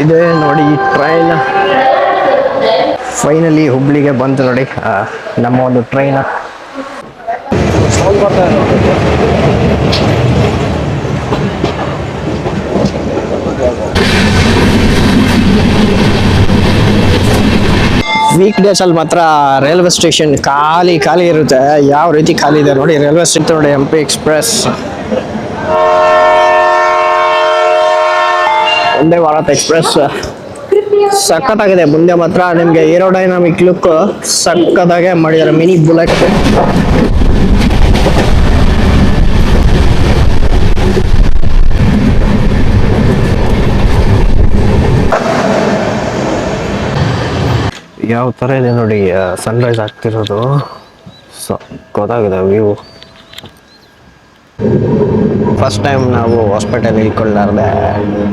ಇದೆ ನೋಡಿ train finally ಹುಬ್ಳಿಗೆ ಬಂತು ನೋಡಿ ನಮ್ಮ ಒಂದು ಟ್ರೈನ್. ವೀಕ್ ಡೇಸ್ ಅಲ್ಲಿ ಮಾತ್ರ ರೈಲ್ವೆ ಸ್ಟೇಷನ್ ಖಾಲಿ ಇರುತ್ತೆ. ಯಾವ ರೀತಿ ಖಾಲಿ ಇದೆ ನೋಡಿ ರೈಲ್ವೆ ಸ್ಟೇಷನ್ ನೋಡಿ. ಹಂಪಿ ಎಕ್ಸ್ಪ್ರೆಸ್, ವಂದೇ ಭಾರತ್ ಎಕ್ಸ್ಪ್ರೆಸ್ ಸಖತ್ತಾಗಿದೆ. ಮುಂದೆ ಮಾತ್ರ ನಿಮಗೆ ಏರೋಡೈನಾಮಿಕ್ ಲುಕ್ ಸಖತ್ತಾಗೆ ಮಾಡಿದ್ದಾರೆ. ಮಿನಿ ಬುಲೆಟ್ ಯಾವ ಥರ ಇದೆ ನೋಡಿ ಸನ್ರೈಸ್ ಆಗ್ತಿರೋದು. ಗೊತ್ತಾಗಿದೆ ವ್ಯೂ. ಫಸ್ಟ್ ಟೈಮ್ ನಾವು ಹಾಸ್ಪಿಟಲ್ ಇಳ್ಕೊಳ್ಳಾರ್ದೆ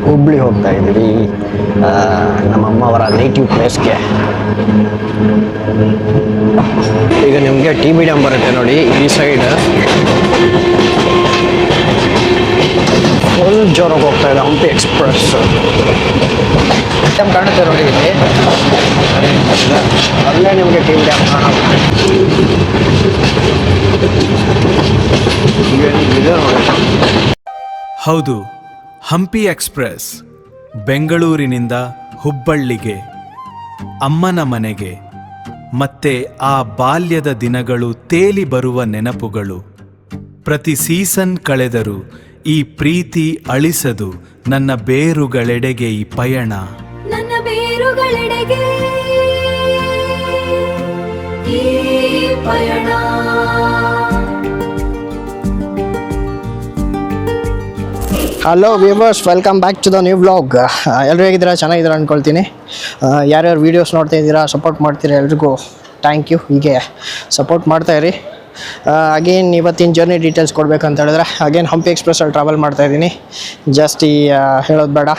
ಹುಬ್ಳಿ ಹೋಗ್ತಾ ಇದ್ದೀವಿ, ನಮ್ಮಮ್ಮವರ ನೇಟಿವ್ ಪ್ಲೇಸ್ಗೆ. ಈಗ ನಿಮಗೆ TBDM ಬರುತ್ತೆ ನೋಡಿ ಈ ಸೈಡ್. ಫುಲ್ ಜೋರಾಗಿ ಹೋಗ್ತಾ ಇದೆ ಹಂಪಿ ಎಕ್ಸ್ಪ್ರೆಸ್. ಕಾಣುತ್ತೆ ನೋಡಿ ಇಲ್ಲಿ, ಅಲ್ಲೇ ನಿಮಗೆ TBDM ಹೌದು, ಹಂಪಿ ಎಕ್ಸ್ಪ್ರೆಸ್ ಬೆಂಗಳೂರಿನಿಂದ ಹುಬ್ಬಳ್ಳಿಗೆ, ಅಮ್ಮನ ಮನೆಗೆ, ಮತ್ತೆ ಆ ಬಾಲ್ಯದ ದಿನಗಳು ತೇಲಿ ಬರುವ ನೆನಪುಗಳು. ಪ್ರತಿ ಸೀಸನ್ ಕಳೆದರೂ ಈ ಪ್ರೀತಿ ಅಳಿಸದು ನನ್ನ ಬೇರುಗಳೆಡೆಗೆ ಈ ಪಯಣ. ನನ್ನ ಬೇರುಗಳೆಡೆಗೆ ಈ ಪಯಣ. Hello viewers, welcome back to the new vlog. ಎಲ್ಲರೂ ಹೇಗಿದ್ದೀರಾ? ಚೆನ್ನಾಗಿದ್ದೀರಾ ಅಂದ್ಕೊಳ್ತೀನಿ. ಯಾರ್ಯಾರು ವೀಡಿಯೋಸ್ ನೋಡ್ತಾ ಇದ್ದೀರಾ, ಸಪೋರ್ಟ್ ಮಾಡ್ತೀರಾ, ಎಲ್ರಿಗೂ ಥ್ಯಾಂಕ್ ಯು. ಹೀಗೆ ಸಪೋರ್ಟ್ ಮಾಡ್ತಾಯಿರಿ. ಅಗೇನ್ ಇವತ್ತಿನ ಜರ್ನಿ ಡೀಟೇಲ್ಸ್ ಕೊಡಬೇಕಂತ ಹೇಳಿದ್ರೆ ಅಗೇನ್ ಹಂಪಿ ಎಕ್ಸ್ಪ್ರೆಸ್ಸಲ್ಲಿ ಟ್ರಾವೆಲ್ ಮಾಡ್ತಾಯಿದ್ದೀನಿ. ಜಾಸ್ತಿ ಹೇಳೋದು ಬೇಡ.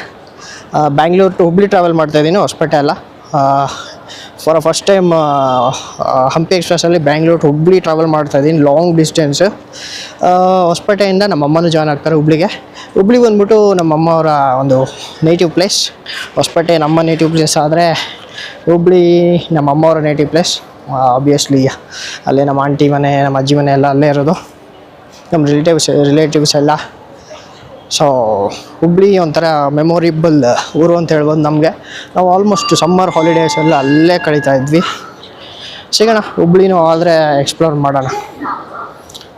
ಬ್ಯಾಂಗ್ಳೂರ್ ಟು ಹುಬ್ಳಿ ಟ್ರಾವೆಲ್ ಮಾಡ್ತಾಯಿದ್ದೀನಿ, ಹೊಸಪೇಟೆ ಅಲ್ಲ. ಫಾರ್ ಫಸ್ಟ್ ಟೈಮ್ ಹಂಪಿ ಎಕ್ಸ್ಪ್ರೆಸ್ಸಲ್ಲಿ ಬ್ಯಾಂಗ್ಳೂರ್ ಟು ಹುಬ್ಳಿ ಟ್ರಾವೆಲ್ ಮಾಡ್ತಾಯಿದ್ದೀನಿ, ಲಾಂಗ್ ಡಿಸ್ಟೆನ್ಸ್. ಹೊಸಪೇಟೆಯಿಂದ ನಮ್ಮಮ್ಮನೂ ಜಾಯ್ನ್ ಆಗ್ತಾರೆ ಹುಬ್ಳಿಗೆ. ಹುಬ್ಳಿ ಬಂದ್ಬಿಟ್ಟು ನಮ್ಮಮ್ಮವರ ಒಂದು ನೇಟಿವ್ ಪ್ಲೇಸ್. ಹೊಸಪೇಟೆ ನಮ್ಮ ನೇಟಿವ್ ಪ್ಲೇಸ್ ಆದರೆ ಹುಬ್ಳಿ ನಮ್ಮಮ್ಮವರ ನೇಟಿವ್ ಪ್ಲೇಸ್. ಆಬ್ವಿಯಸ್ಲಿ ಅಲ್ಲೇ ನಮ್ಮ ಆಂಟಿ ಮನೆ, ನಮ್ಮ ಅಜ್ಜಿ ಮನೆ ಎಲ್ಲ ಅಲ್ಲೇ ಇರೋದು, ನಮ್ಮ ರಿಲೇಟಿವ್ಸ್ ಎಲ್ಲ. ಸೊ ಹುಬ್ಳಿ ಒಂಥರ ಮೆಮೊರೇಬಲ್ ಊರು ಅಂತ ಹೇಳ್ಬೋದು ನಮಗೆ. ನಾವು ಆಲ್ಮೋಸ್ಟ್ ಸಮ್ಮರ್ ಹಾಲಿಡೇಸ್ ಎಲ್ಲ ಅಲ್ಲೇ ಕಳೀತಾ ಇದ್ವಿ. ಸಿಗೋಣ, ಹುಬ್ಳಿನೂ ಆದರೆ ಎಕ್ಸ್ಪ್ಲೋರ್ ಮಾಡೋಣ.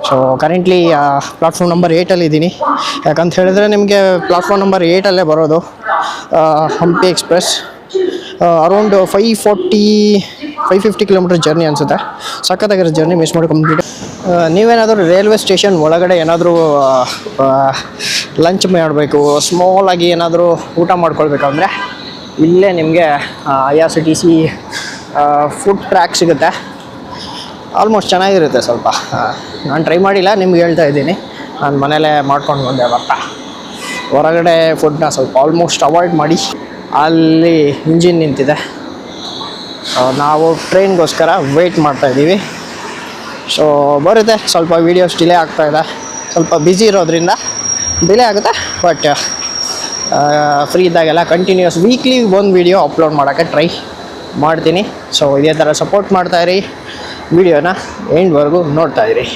ಸೊ ಕರೆಂಟ್ಲಿ ಪ್ಲಾಟ್ಫಾರ್ಮ್ ನಂಬರ್ 8 ಇದ್ದೀನಿ. ಯಾಕಂತ ಹೇಳಿದ್ರೆ ನಿಮಗೆ ಪ್ಲಾಟ್ಫಾರ್ಮ್ ನಂಬರ್ 8 ಬರೋದು Hampi express. Around 550 kilometre journey ಅನಿಸುತ್ತೆ. ಸಖತ್ತಾಗಿರೋ ಜರ್ನಿ, ಮಿಸ್ ಮಾಡಿ ಕಂಪ್ಲೀಟ್. ನೀವೇನಾದರೂ ರೈಲ್ವೆ ಸ್ಟೇಷನ್ ಒಳಗಡೆ ಏನಾದರೂ ಲಂಚ್ ಮಾಡಬೇಕು, ಸ್ಮಾಲಾಗಿ ಏನಾದರೂ ಊಟ ಮಾಡ್ಕೊಳ್ಬೇಕಂದ್ರೆ ಇಲ್ಲೇ ನಿಮಗೆ IRCTC ಫುಡ್ ಟ್ರ್ಯಾಕ್ ಸಿಗುತ್ತೆ. ಆಲ್ಮೋಸ್ಟ್ ಚೆನ್ನಾಗಿರುತ್ತೆ. ಸ್ವಲ್ಪ ನಾನು ಟ್ರೈ ಮಾಡಿಲ್ಲ, ನಿಮ್ಗೆ ಹೇಳ್ತಾ ಇದ್ದೀನಿ. ನಾನು ಮನೇಲೇ ಮಾಡ್ಕೊಂಡು ಬಂದೆ. ಹೊರಗಡೆ ಫುಡ್ನ ಸ್ವಲ್ಪ ಆಲ್ಮೋಸ್ಟ್ ಅವಾಯ್ಡ್ ಮಾಡಿ. ಅಲ್ಲಿ ಇಂಜಿನ್ ನಿಂತಿದೆ, ನಾವು ಟ್ರೈನ್ಗೋಸ್ಕರ ವೆಯ್ಟ್ ಮಾಡ್ತಾಯಿದ್ದೀವಿ. ಸೊ ಬರುತ್ತೆ, ಸ್ವಲ್ಪ ವೀಡಿಯೋಸ್ ಡಿಲೇ ಆಗ್ತಾಯಿದೆ, ಸ್ವಲ್ಪ ಬ್ಯುಸಿ ಇರೋದ್ರಿಂದ ಡಿಲೇ ಆಗುತ್ತೆ. ಬಟ್ ಫ್ರೀ ಇದ್ದಾಗೆಲ್ಲ ಕಂಟಿನ್ಯೂಸ್ ವೀಕ್ಲಿ ಒಂದು ವೀಡಿಯೋ ಅಪ್ಲೋಡ್ ಮಾಡೋಕ್ಕೆ ಟ್ರೈ ಮಾಡ್ತೀನಿ. ಸೊ ಇದೇ ಥರ ಸಪೋರ್ಟ್ ಮಾಡ್ತಾಯಿರಿ, ವೀಡಿಯೋನ ಎಂಡ್ವರೆಗೂ ನೋಡ್ತಾಯಿರಿ.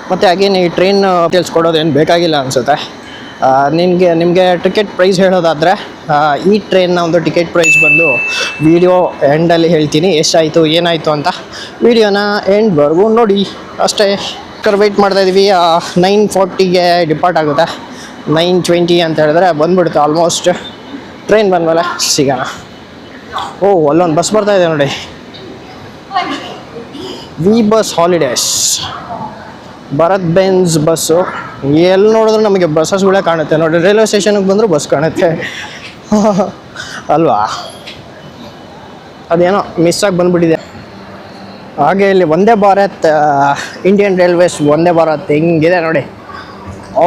ಮತ್ತು ಹಾಗೆ ಈ ಟ್ರೈನ್ ಡೀಟೇಲ್ಸ್ ಕೊಡೋದೇನು ಬೇಕಾಗಿಲ್ಲ ಅನಿಸುತ್ತೆ. ನಿಮಗೆ ಟಿಕೆಟ್ ಪ್ರೈಸ್ ಹೇಳೋದಾದರೆ ಈ ಟ್ರೈನ್ನ ಒಂದು ಟಿಕೆಟ್ ಪ್ರೈಸ್ ಬಂದು ವೀಡಿಯೋ ಎಂಡಲ್ಲಿ ಹೇಳ್ತೀನಿ ಎಷ್ಟಾಯಿತು ಏನಾಯಿತು ಅಂತ. ವೀಡಿಯೋನ ಎಂಡ್ವರೆಗೂ ನೋಡಿ ಅಷ್ಟೇ. ವೆಯ್ಟ್ ಮಾಡ್ತಾಯಿದ್ದೀವಿ. 9:40ಗೆ ಡಿಪಾರ್ಟ್ ಆಗುತ್ತೆ. 9:20 ಅಂತ ಹೇಳಿದ್ರೆ ಬಂದುಬಿಡುತ್ತೆ ಆಲ್ಮೋಸ್ಟ್. ಟ್ರೈನ್ ಬಂದಮೇಲೆ ಸಿಗೋಣ. ಅಲ್ಲೊಂದು ಬಸ್ ಬರ್ತಾಯಿದೆ ನೋಡಿ, V bus holidays, Bharat Benz bus. ಎಲ್ಲಿ ನೋಡಿದ್ರು ನಮಗೆ ಬಸ್ಸಸ್ಗಳೇ ಕಾಣುತ್ತೆ ನೋಡಿ. ರೈಲ್ವೆ ಸ್ಟೇಷನ್ಗೆ ಬಂದರೂ ಬಸ್ ಕಾಣುತ್ತೆ ಅಲ್ವಾ? ಅದೇನೋ ಮಿಸ್ಸಾಗಿ ಬಂದುಬಿಟ್ಟಿದೆ. ಹಾಗೆ ಇಲ್ಲಿ ವಂದೇ ಭಾರತ್, ಇಂಡಿಯನ್ ರೈಲ್ವೇಸ್ ವಂದೇ ಭಾರತ್ ಹಿಂಗಿದೆ ನೋಡಿ,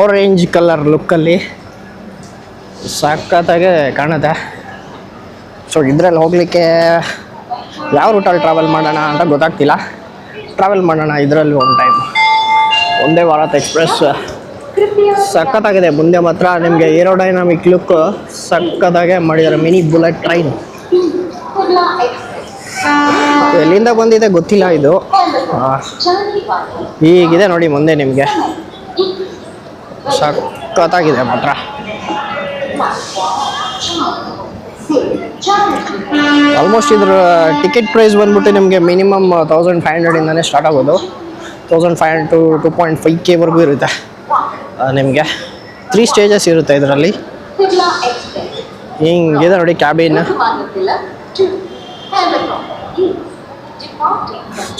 ಆರೆಂಜ್ ಕಲರ್ ಲುಕ್ಕಲ್ಲಿ ಸಖತ್ತಾಗೆ ಕಾಣುತ್ತೆ. ಸೊ ಇದರಲ್ಲಿ ಹೋಗಲಿಕ್ಕೆ ಯಾವ ರೂಟಲ್ಲಿ ಟ್ರಾವೆಲ್ ಮಾಡೋಣ ಅಂತ ಗೊತ್ತಾಗ್ತಿಲ್ಲ. ಟ್ರಾವೆಲ್ ಮಾಡೋಣ ಇದರಲ್ಲಿ ಒಂದು ಟೈಮ್. ಒಂದೇ ಭಾರತ್ ಎಕ್ಸ್ಪ್ರೆಸ್ ಸಖತ್ತಾಗಿದೆ. ಮುಂದೆ ಮಾತ್ರ ನಿಮಗೆ ಏರೋಡೈನಾಮಿಕ್ ಲುಕ್ ಸಖತ್ತಾಗೆ ಮಾಡಿದ್ದಾರೆ. ಮಿನಿ ಬುಲೆಟ್ ಟ್ರೈನ್ ಎಲ್ಲಿಂದ ಬಂದಿದೆ ಗೊತ್ತಿಲ್ಲ. ಇದು ಹೀಗಿದೆ ನೋಡಿ ಮುಂದೆ ನಿಮಗೆ, ಸಖತ್ತಾಗಿದೆ ಮಾತ್ರ. ಆಲ್ಮೋಸ್ಟ್ ಇದ್ರ ಟಿಕೆಟ್ ಪ್ರೈಸ್ ಬಂದ್ಬಿಟ್ಟು ನಿಮಗೆ ಮಿನಿಮಮ್ 1500 ಇಂದಾನೆ ಸ್ಟಾರ್ಟ್ ಆಗೋದು. 1500 to 2.5K ವರೆಗೂ ಇರುತ್ತೆ. ನಿಮಗೆ 3 ಸ್ಟೇಜಸ್ ಇರುತ್ತೆ ಇದರಲ್ಲಿ. ಹಿಂಗಿದೆ ನೋಡಿ ಕ್ಯಾಬಿನ್.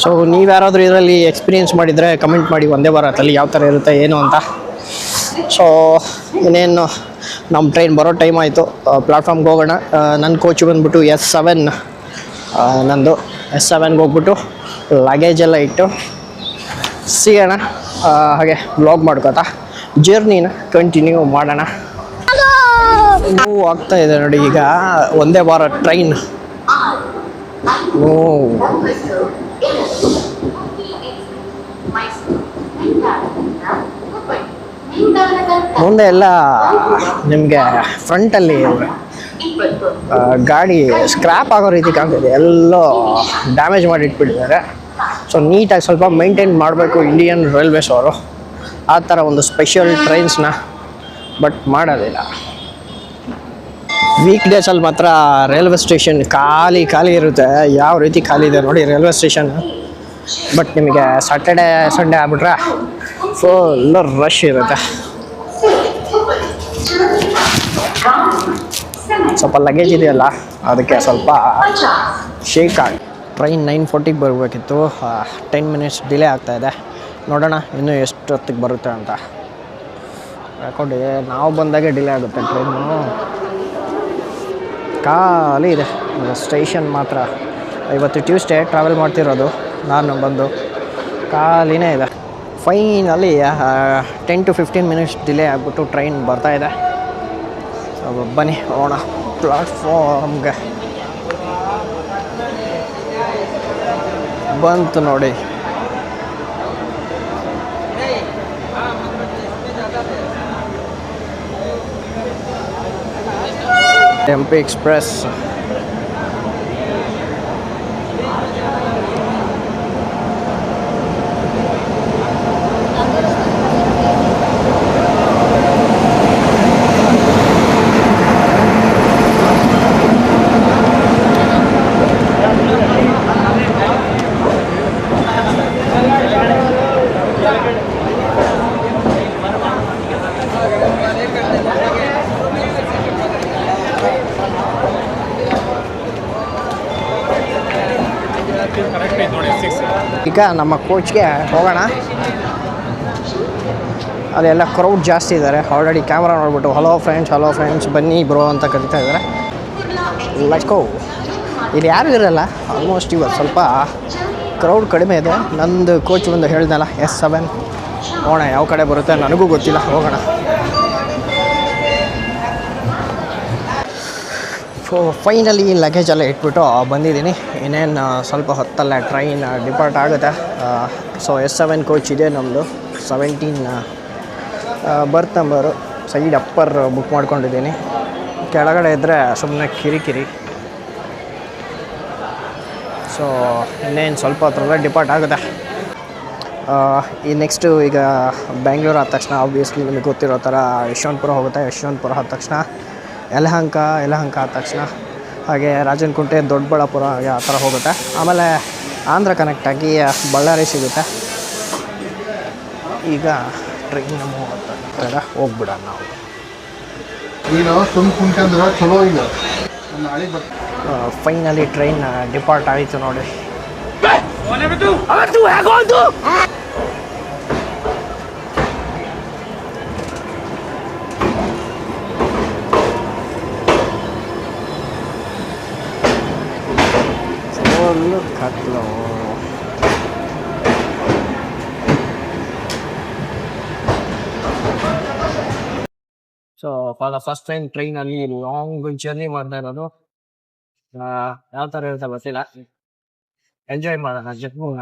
ಸೊ ನೀವು ಯಾರಾದರೂ ಇದರಲ್ಲಿ ಎಕ್ಸ್ಪೀರಿಯೆನ್ಸ್ ಮಾಡಿದರೆ ಕಮೆಂಟ್ ಮಾಡಿ ಒಂದೇ ಭಾರತಲ್ಲಿ ಯಾವ ಥರ ಇರುತ್ತೆ ಏನು ಅಂತ. ಸೊ ಇನ್ನೇನು ನಮ್ಮ ಟ್ರೈನ್ ಬರೋ ಟೈಮ್ ಆಯಿತು. ಪ್ಲ್ಯಾಟ್ಫಾರ್ಮ್ಗೆ ಹೋಗೋಣ. ನನ್ನ ಕೋಚ್ ಬಂದ್ಬಿಟ್ಟು S7. ನಂದು S7ಗೆ ಹೋಗ್ಬಿಟ್ಟು ಲಗೇಜ್ ಎಲ್ಲ ಇಟ್ಟು ಸಿಗೋಣ. ಹಾಗೆ ವ್ಲಾಗ್ ಮಾಡ್ಕೋತಾ ಜರ್ನಿನ ಕಂಟಿನ್ಯೂ ಮಾಡೋಣ. ಮೂವ್ ಆಗ್ತಾ ಇದೆ ನೋಡಿ ಈಗ ಒಂದೇ ಭಾರತ್ ಟ್ರೈನ್. ಮುಂದೆ ಎಲ್ಲ ನಿಮಗೆ ಫ್ರಂಟಲ್ಲಿ ಗಾಡಿ ಸ್ಕ್ರ್ಯಾಪ್ ಆಗೋ ರೀತಿ ಕಾಣ್ತಿದೆ. ಎಲ್ಲೋ ಡ್ಯಾಮೇಜ್ ಮಾಡಿ ಇಟ್ಬಿಟ್ಟಿದ್ದಾರೆ. ಸೊ ನೀಟಾಗಿ ಸ್ವಲ್ಪ ಮೇಂಟೈನ್ ಮಾಡಬೇಕು ಇಂಡಿಯನ್ ರೈಲ್ವೇಸ್ ಅವರು. ಆ ಥರ ಒಂದು ಸ್ಪೆಷಲ್ ಟ್ರೈನ್ಸ್ನ ಬಟ್ ಮಾಡೋದಿಲ್ಲ. ವೀಕ್ ಡೇಸಲ್ಲಿ ಮಾತ್ರ ರೈಲ್ವೆ ಸ್ಟೇಷನ್ ಖಾಲಿ ಇರುತ್ತೆ. ಯಾವ ರೀತಿ ಖಾಲಿ ಇದೆ ನೋಡಿ ರೈಲ್ವೆ ಸ್ಟೇಷನ್. ಬಟ್ ನಿಮಗೆ ಸ್ಯಾಟರ್ಡೆ ಸಂಡೇ ಆಗ್ಬಿಟ್ರೆ ಫುಲ್ ರಶ್ ಇರುತ್ತೆ. ಸ್ವಲ್ಪ ಲಗೇಜ್ ಇದೆಯಲ್ಲ ಅದಕ್ಕೆ ಸ್ವಲ್ಪ ಶೇಕ್ ಆಗಿ. ಟ್ರೈನ್ 9:40ಗೆ ಬರಬೇಕಿತ್ತು. 10 ಮಿನಿಟ್ಸ್ ಡಿಲೇ ಆಗ್ತಾಯಿದೆ. ನೋಡೋಣ ಇನ್ನೂ ಎಷ್ಟು ಹೊತ್ತಿಗೆ ಬರುತ್ತೆ ಅಂತ. ಯಾಕಂದ್ರೆ ನಾವು ಬಂದಾಗೆ ಡಿಲೇ ಆಗುತ್ತೆ ಟ್ರೈನು. ಖಾಲಿ ಇದೆ ಸ್ಟೇಷನ್ ಮಾತ್ರ. ಇವತ್ತು ಟ್ಯೂಸ್ಡೇ ಟ್ರಾವೆಲ್ ಮಾಡ್ತಿರೋದು ನಾನು ಬಂದು. ಖಾಲಿನೇ ಇದೆ. ಫೈನಲಿ 10 to 15 ಮಿನಿಟ್ಸ್ ಡಿಲೇ ಆಗಿಬಿಟ್ಟು ಟ್ರೈನ್ ಬರ್ತಾಯಿದೆ. ಬನ್ನಿ ಹೋಗೋಣ ಪ್ಲಾಟ್ಫಾರ್ಮ್ಗೆ. ಬಂತು ನೋಡಿ. Tempo express. ಈಗ ನಮ್ಮ ಕೋಚ್ಗೆ ಹೋಗೋಣ. ಅಲ್ಲೆಲ್ಲ ಕ್ರೌಡ್ ಜಾಸ್ತಿ ಇದ್ದಾರೆ. ಆಲ್ರೆಡಿ ಕ್ಯಾಮ್ರಾ ನೋಡ್ಬಿಟ್ಟು ಹಲೋ ಫ್ರೆಂಡ್ಸ್ ಬನ್ನಿ ಬ್ರೋ ಅಂತ ಕರಿತಾ ಇದ್ದಾರೆ. Let's go. ಇಲ್ಲಿ ಯಾರೂ ಇರಲ್ಲ ಆಲ್ಮೋಸ್ಟ್. ಇವತ್ತು ಸ್ವಲ್ಪ ಕ್ರೌಡ್ ಕಡಿಮೆ ಇದೆ. ನಂದು ಕೋಚ್ ಒಂದು ಹೇಳ್ದಲ್ಲ S7. ಹೋಗೋಣ ಯಾವ ಕಡೆ ಬರುತ್ತೆ ನನಗೂ ಗೊತ್ತಿಲ್ಲ. ಹೋಗೋಣ. ಸೊ ಫೈನಲಿ ಲಗೇಜ್ ಎಲ್ಲ ಇಟ್ಬಿಟ್ಟು ಬಂದಿದ್ದೀನಿ. ಇನ್ನೇನು ಸ್ವಲ್ಪ ಹೊತ್ತಲ್ಲೇ ಟ್ರೈನ್ ಡಿಪಾರ್ಟ್ ಆಗುತ್ತೆ. ಸೊ S7 ಕೋಚ್ ಇದೆ ನಮ್ಮದು. 17 ಬರ್ತ್ ನಂಬರು. ಸೈಡ್ ಅಪ್ಪರ್ ಬುಕ್ ಮಾಡ್ಕೊಂಡಿದ್ದೀನಿ. ಕೆಳಗಡೆ ಇದ್ದರೆ ಸುಮ್ಮನೆ ಕಿರಿಕಿರಿ. ಸೊ ಇನ್ನೇನು ಸ್ವಲ್ಪ ಹೊತ್ತರಲ್ಲೇ ಡಿಪಾರ್ಟ್ ಆಗುತ್ತೆ. ಈ ನೆಕ್ಸ್ಟು ಈಗ ಬೆಂಗಳೂರು ಆದ ತಕ್ಷಣ ಆಬ್ವಿಯಸ್ಲಿ ನಿಮಗೆ ಗೊತ್ತಿರೋ ಥರ ಯಶವಂತಪುರ ಹೋಗುತ್ತೆ. ಯಶವಂತಪುರ ಆದ ತಕ್ಷಣ ಯಲಹಂಕ ಆದ ತಕ್ಷಣ ಹಾಗೆ ರಾಜನಕುಂಟೆ ದೊಡ್ಡಬಳ್ಳಾಪುರ ಹಾಗೆ ಆ ಥರ ಹೋಗುತ್ತೆ. ಆಮೇಲೆ ಆಂಧ್ರ ಕನೆಕ್ಟ್ ಆಗಿ ಬಳ್ಳಾರಿ ಸಿಗುತ್ತೆ. ಈಗ ಟ್ರೈನ್ ಹೋಗ್ಬಿಡೋಣ ನಾವು. ಫೈನಲಿ ಟ್ರೈನ್ ಡಿಪಾರ್ಟ್ ಆಯಿತು ನೋಡಿ. ಕತ್ಲು. So for the first time ಟ್ರೈನಲ್ಲಿ ಲಾಂಗ್ ಜರ್ನಿ ಮಾಡ್ತಾ ಇರೋದು. ಯಾವ ಥರ ಇರುತ್ತೆ ಗೊತ್ತಿಲ್ಲ. ಎಂಜಾಯ್ ಮಾಡೋಣ ಜಮ್ಮುನ.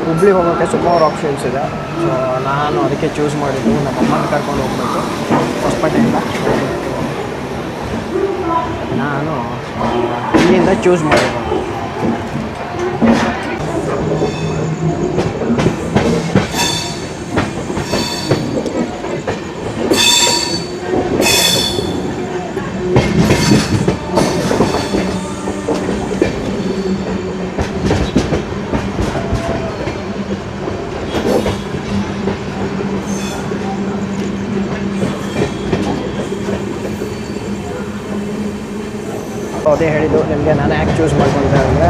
ಹುಬ್ಳಿ ಹೋಗೋಕ್ಕೆ ಸುಮಾರು ಆಪ್ಷನ್ಸ್ ಇದೆ. ಸೊ ನಾನು ಅದಕ್ಕೆ ಚೂಸ್ ಮಾಡಿದ್ದು ನಮ್ಮ ಅಮ್ಮನ ಕರ್ಕೊಂಡು ಹೋಗ್ಬೇಕು ಹೊಸಪೇಟೆಯಿಂದ. ನಾನು ಇಲ್ಲಿಂದ ಚೂಸ್ ಮಾಡಿದ್ದು. ಅದೇ ಹೇಳಿದ್ದು ನಿಮಗೆ, ನಾನು ಯಾಕೆ ಚೂಸ್ ಮಾಡ್ಕೊಳ್ತಾ ಅಂದರೆ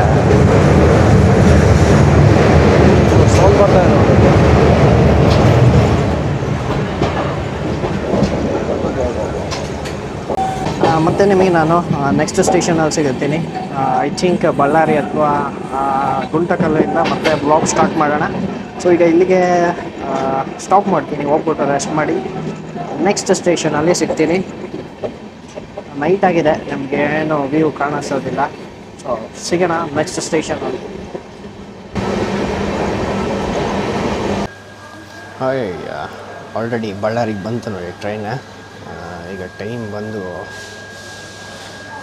ಸೌಂಡ್ ಬರ್ತಾ ಇದೆ. ಮತ್ತು ನಿಮಗೆ ನಾನು ನೆಕ್ಸ್ಟ್ ಸ್ಟೇಷನಲ್ಲಿ ಸಿಗುತ್ತೀನಿ. ಐ ಥಿಂಕ್ ಬಳ್ಳಾರಿ ಅಥವಾ ಗುಂಟಕಲ್ಲಿಂದ ಮತ್ತೆ ಬ್ಲಾಗ್ ಸ್ಟಾರ್ಟ್ ಮಾಡೋಣ. ಸೊ ಈಗ ಇಲ್ಲಿಗೆ ಸ್ಟಾಪ್ ಮಾಡ್ತೀನಿ, ಹೋಗ್ಬಿಟ್ಟು ರೆಸ್ಟ್ ಮಾಡಿ ನೆಕ್ಸ್ಟ್ ಸ್ಟೇಷನಲ್ಲಿ ಸಿಗ್ತೀನಿ. ನೈಟ್ ಆಗಿದೆ, ನಮಗೆ ಏನು ವ್ಯೂ ಕಾಣಿಸೋದಿಲ್ಲ. ಸೊ ಸಿಗೋಣ ನೆಕ್ಸ್ಟ್ ಸ್ಟೇಷನಲ್ಲಿ. ಹಾಯ್, ಆಲ್ರೆಡಿ ಬಳ್ಳಾರಿಗೆ ಬಂತು ನೋಡಿ ಟ್ರೈನ್. ಈಗ ಟೈಮ್ ಬಂದು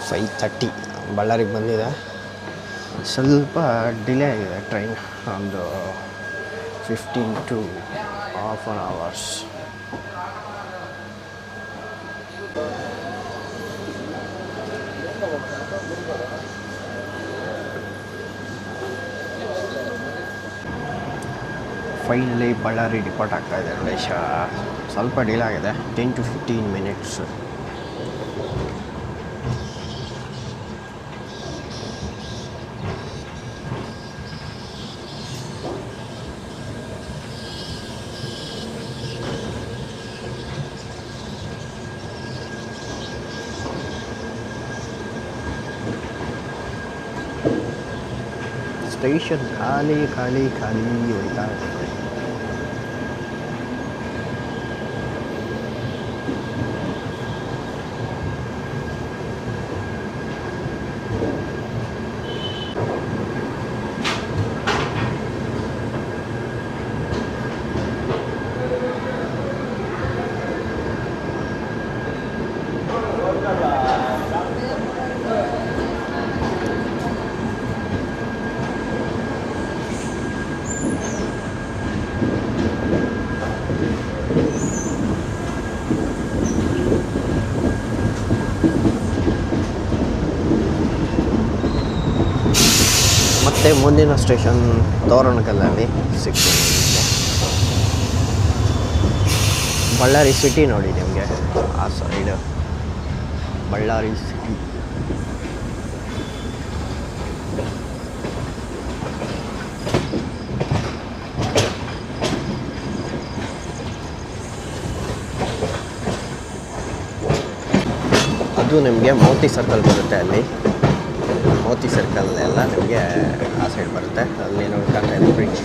5:30 ಬಳ್ಳಾರಿಗೆ ಬಂದಿದೆ. ಸ್ವಲ್ಪ ಡಿಲೇ ಆಗಿದೆ ಟ್ರೈನ್, ಒಂದು 15 to half an hours. Finally Ballari depart ಆಗ್ತಾ ಇದೆ ನೋಡಿ. ಸ್ವಲ್ಪ ಡಿಲೇ ಆಗಿದೆ, 10 to 15 minutes. ಸ್ಟೇಷನ್ ಖಾಲಿ ಖಾಲಿ ಖಾಲಿ ಹೋಯ್ತಾ ಇದೆ. ಮತ್ತು ಮುಂದಿನ ಸ್ಟೇಷನ್ ತೋರಣಗಲ್ಲಲ್ಲಿ ಸಿಗ್ತೀನಿ. ಬಳ್ಳಾರಿ ಸಿಟಿ ನೋಡಿ ನಿಮಗೆ, ಆ ಸೈಡ್ ಬಳ್ಳಾರಿ ಸಿಟಿ. ಅದು ನಿಮಗೆ ಮೋತಿ ಸರ್ಕಲ್ ಬರುತ್ತೆ. ಅಲ್ಲಿ ಮೋತಿ ಸರ್ಕಲ್ ಎಲ್ಲ ನಿಮಗೆ ಆ ಸೈಡ್ ಬರುತ್ತೆ. ಅಲ್ಲಿ ನೋಡ್ಕೊಂಡ್ರೆ ಬ್ರಿಡ್ಜ್.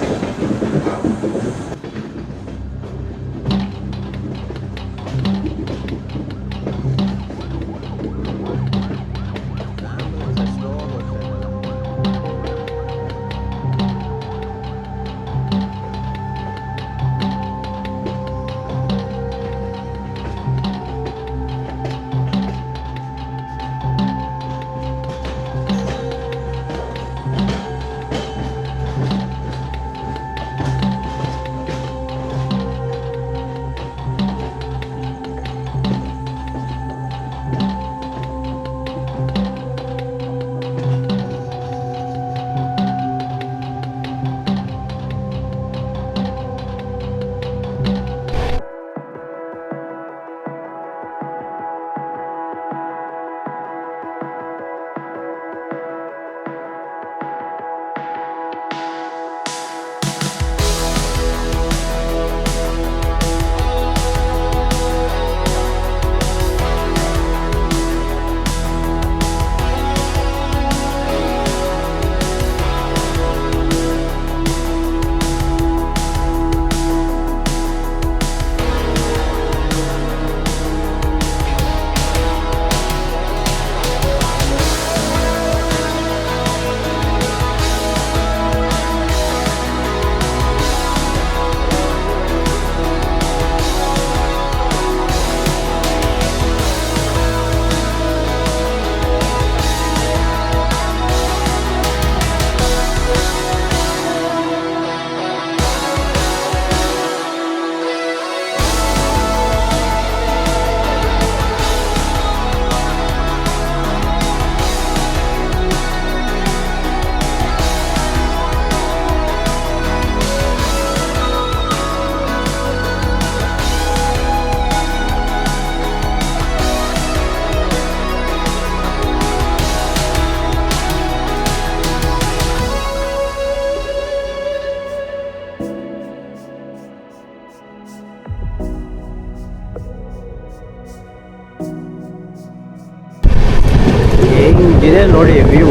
ಹಿಂಗಿದೆ ನೋಡಿ ವ್ಯೂ.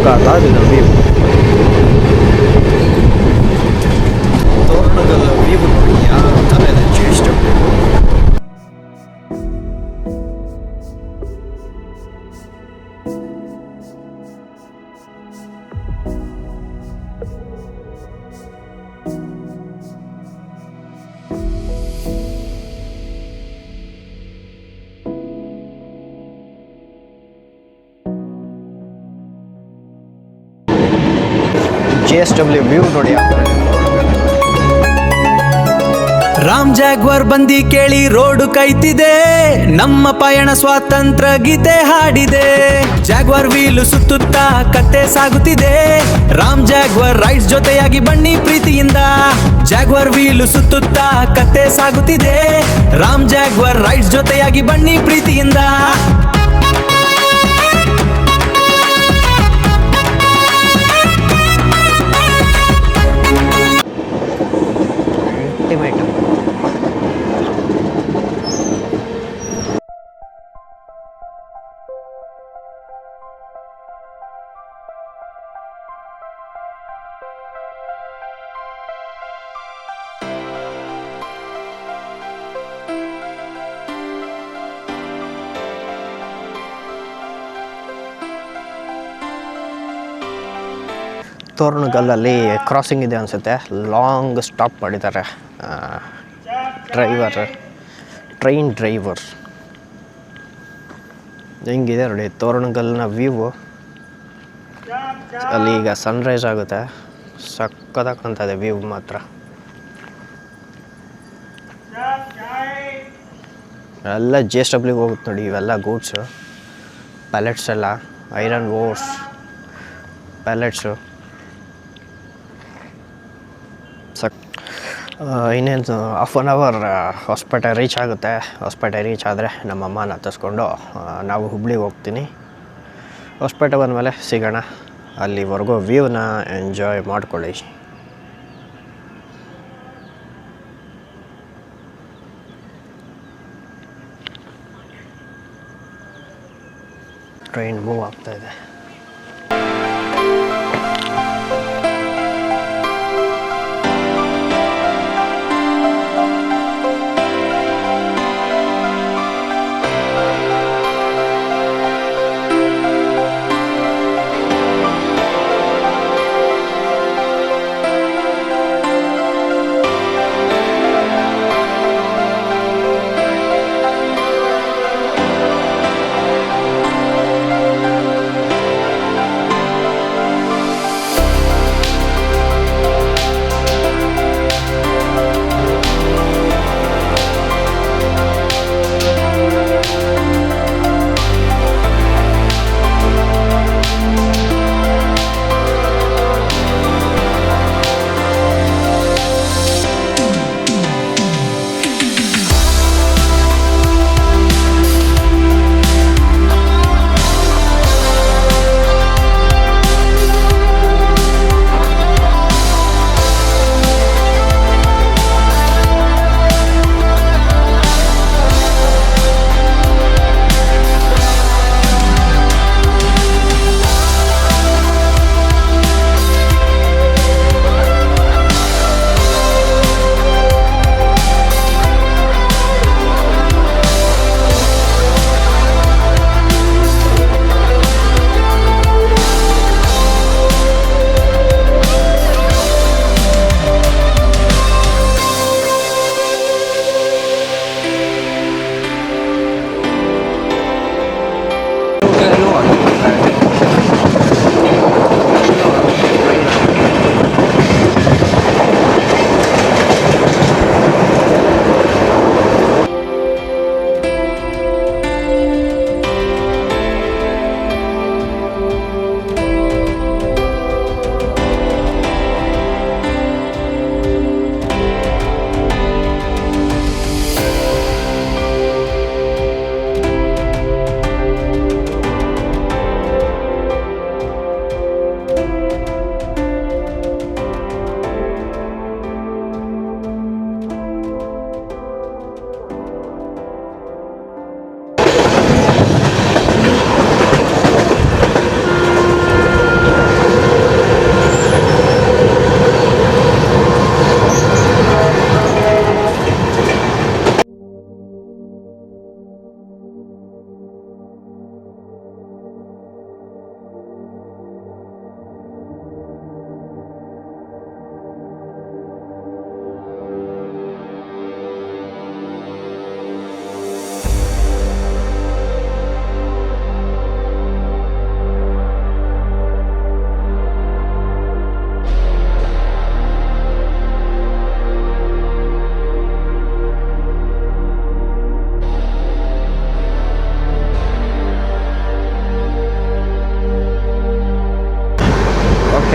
ಸಾಕಾಗಿದೆ ವ್ಯೂ. ತೋರಣಗಲ್ಲ ವ್ಯೂ ನೋಡಿ ಯಾವ ಥರ ಇದೆ ಜಸ್ಟ್. JSW ವ್ಯೂ ನೋಡಿ ಯಾವ ಥರ ಇದೆ. ರಾಮ್ ಜಾಗ್ವರ್ ಬಂದಿ ಕೇಳಿ ರೋಡು ಕೈತಿದೆ, ನಮ್ಮ ಪಯಣ ಸ್ವಾತಂತ್ರ್ಯ ಗೀತೆ ಹಾಡಿದೆ. ಜಾಗ್ವರ್ ವೀಲು ಸುತ್ತುತ್ತಾ ಕತ್ತೆ ಸಾಗುತ್ತಿದೆ, ರಾಮ್ ಜಾಗ್ವರ್ ರೈಡ್ಸ್ ಜೊತೆಯಾಗಿ ಬನ್ನಿ ಪ್ರೀತಿಯಿಂದ. ಜಾಗ್ವರ್ ವೀಲು ಸುತ್ತುತ್ತಾ ಕತ್ತೆ ಸಾಗುತ್ತಿದೆ, ರಾಮ್ ಜಾಗ್ವರ್ ರೈಡ್ಸ್ ಜೊತೆಯಾಗಿ ಬನ್ನಿ ಪ್ರೀತಿಯಿಂದ. ಅಲ್ಟಿಮೇಟ್. ತೋರಣಗಲ್ಲಲ್ಲಿ ಕ್ರಾಸಿಂಗ್ ಇದೆ ಅನಿಸುತ್ತೆ. ಲಾಂಗ್ ಸ್ಟಾಪ್ ಮಾಡಿದ್ದಾರೆ ಟ್ರೈನ್ ಡ್ರೈವರ್. ಹೆಂಗಿದೆ ನೋಡಿ ತೋರಣಗಲ್ನ ವ್ಯೂ. ಅಲ್ಲಿ ಈಗ ಸನ್ರೈಸ್ ಆಗುತ್ತೆ, ಸಕ್ಕತ್ತಾಗಿ ಕಾಣ್ತಾ ಇದೆ ವ್ಯೂ ಮಾತ್ರ. ಎಲ್ಲ JSW ಹೋಗುತ್ತೆ ನೋಡಿ. ಇವೆಲ್ಲ ಗೂಡ್ಸು, ಪ್ಯಾಲೆಟ್ಸ್ ಎಲ್ಲ, ಐರನ್ ಓರ್ಸ್ ಪ್ಯಾಲೆಟ್ಸು. ಇನ್ನೇನು half an hour Hosapete reach ಆಗುತ್ತೆ. ಹೊಸಪೇಟೆ ರೀಚ್ ಆದರೆ ನಮ್ಮಮ್ಮನ ಹತ್ತಿಸ್ಕೊಂಡು ನಾವು ಹುಬ್ಳಿಗೆ ಹೋಗ್ತೀನಿ. ಹೊಸಪೇಟೆ ಬಂದಮೇಲೆ ಸಿಗೋಣ. ಅಲ್ಲಿವರೆಗೂ ವ್ಯೂನ ಎಂಜಾಯ್ ಮಾಡ್ಕೊಳ್ಳಿ. ಟ್ರೈನ್ ಮೂವ್ ಆಗ್ತಾಯಿದೆ.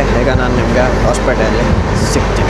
ಓಕೆ, ಈಗ ನಾನು ನಿಮಗೆ ಹಾಸ್ಪಿಟಲಲ್ಲಿ ಸಿಗ್ತೀನಿ.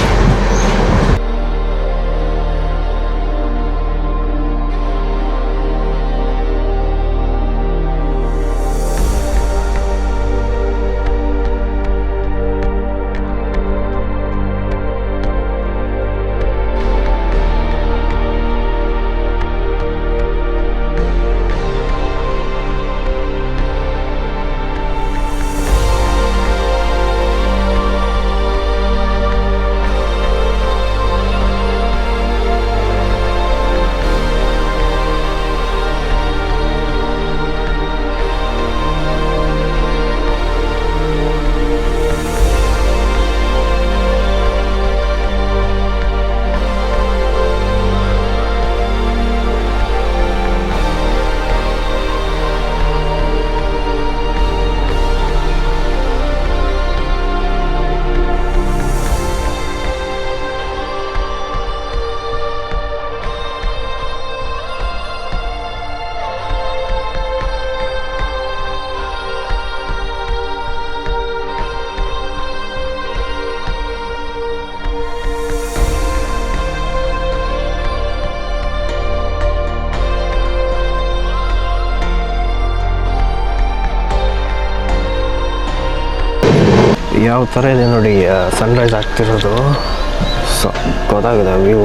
ಯಾವ ಥರ ಇದೆ ನೋಡಿ ಸನ್ರೈಸ್ ಆಗ್ತಿರೋದು. ಗೊತ್ತಾಗಿದೆ ವ್ಯೂ.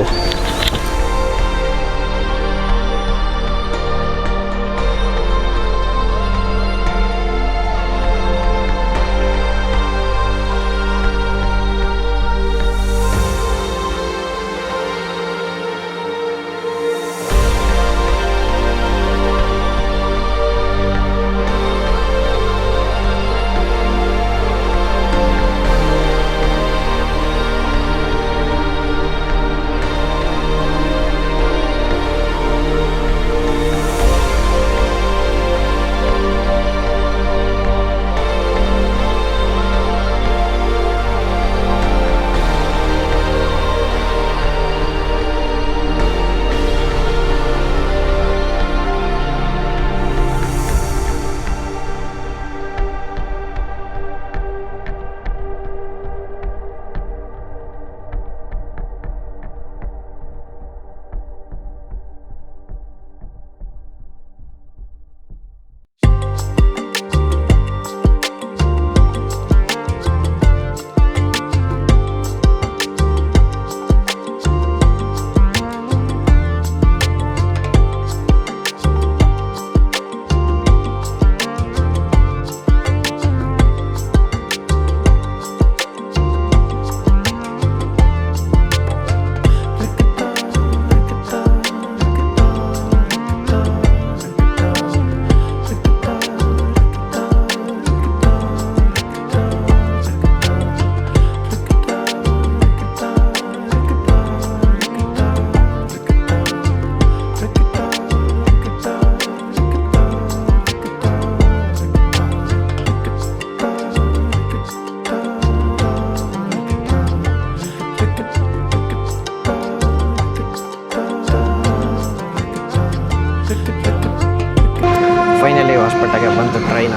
ಫೈನಲಿ ಹಾಸ್ಪಿಟಲ್ಗೆ ಬಂತು ಟ್ರೈನ.